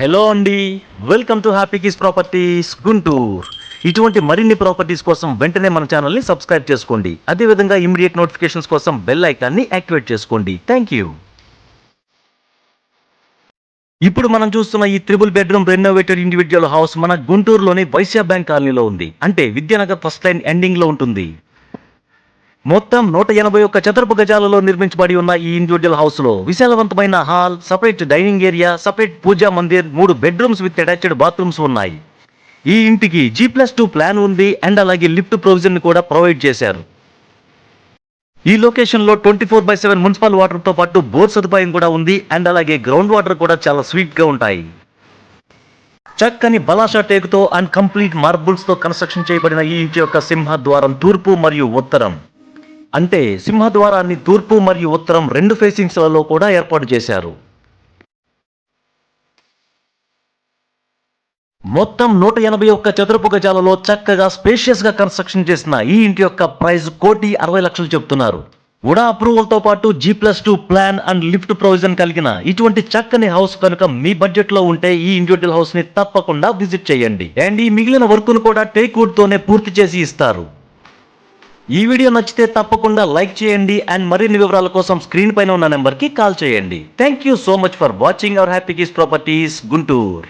Hello అండి, welcome to happy kiss properties Guntur. ఇటువంటి మరిన్ని ప్రాపర్టీస్ కోసం వెంటనే మన ఛానల్ని సబ్స్క్రైబ్ చేసుకోండి. అదేవిధంగా ఇమీడియట్ నోటిఫికేషన్స్ కోసం బెల్ ఐకాన్ని యాక్టివేట్ చేసుకోండి. Thank you. ఇప్పుడు మనం చూస్తున్న ఈ triple bedroom renovated individual house మన గుంటూరులోని వైశ్య బ్యాంక్ కాలనీలో ఉంది. అంటే విద్యానగర్ ఫస్ట్ లైన్ ఎండింగ్ లో ఉంటుంది. మొత్తం 181 చదరపు గజాలలో నిర్మించబడి ఉన్న ఈ ఇండివిజువల్ హౌస్ లో విశాలవంతమైన hall, separate dining area, separate puja mandir, 3 bedrooms with attached bathrooms ఉన్నాయి. ఈ ఇంటికి G+2 ప్లాన్ ఉంది అండ్ అలాగే లిఫ్ట్ ప్రొవిజన్ కూడా ప్రొవైడ్ చేశారు. ఈ లొకేషన్ లో 24/7 మున్సిపల్ వాటర్ తో పాటు బోర్ సదుపాయం కూడా ఉంది అండ్ అలాగే గ్రౌండ్ వాటర్ కూడా చాలా స్వీట్ గా ఉంటాయి. చక్కని బలాషా టేకుతో అండ్ కంప్లీట్ మార్బుల్స్ తో కన్స్ట్రక్షన్ చేయబడిన ఈ ఇంటి యొక్క సింహద్వారం తూర్పు మరియు ఉత్తరం. అంటే సింహద్వారాన్ని తూర్పు మరియు ఉత్తరం 2 ఫేసింగ్స్లలో కూడా ఏర్పాటు చేశారు. మొత్తం 181 చదరపు గజాలలో చక్కగా స్పేషియస్ గా కన్స్ట్రక్షన్ చేసిన ఈ ఇంటి యొక్క ప్రైస్ 1,60,00,000 చెప్తున్నారు. ఉడా అప్రూవల్ తో పాటు G+2 plan and lift provision కలిగిన ఇటువంటి చక్కని హౌస్ కనుక మీ బడ్జెట్ లో ఉంటే ఈ ఇండివిజువల్ హౌస్ ని తప్పకుండా విజిట్ చేయండి. అండ్ ఈ మిగిలిన వర్క్ ను కూడా టేక్ వుడ్ తోనే పూర్తి చేసి ఇస్తారు. ఈ వీడియో నచ్చితే తప్పకుండా లైక్ చేయండి అండ్ మరిన్ని వివరాల కోసం స్క్రీన్ పైన ఉన్న నెంబర్కి కాల్ చేయండి. Thank you so much for watching our happy kiss properties Guntur.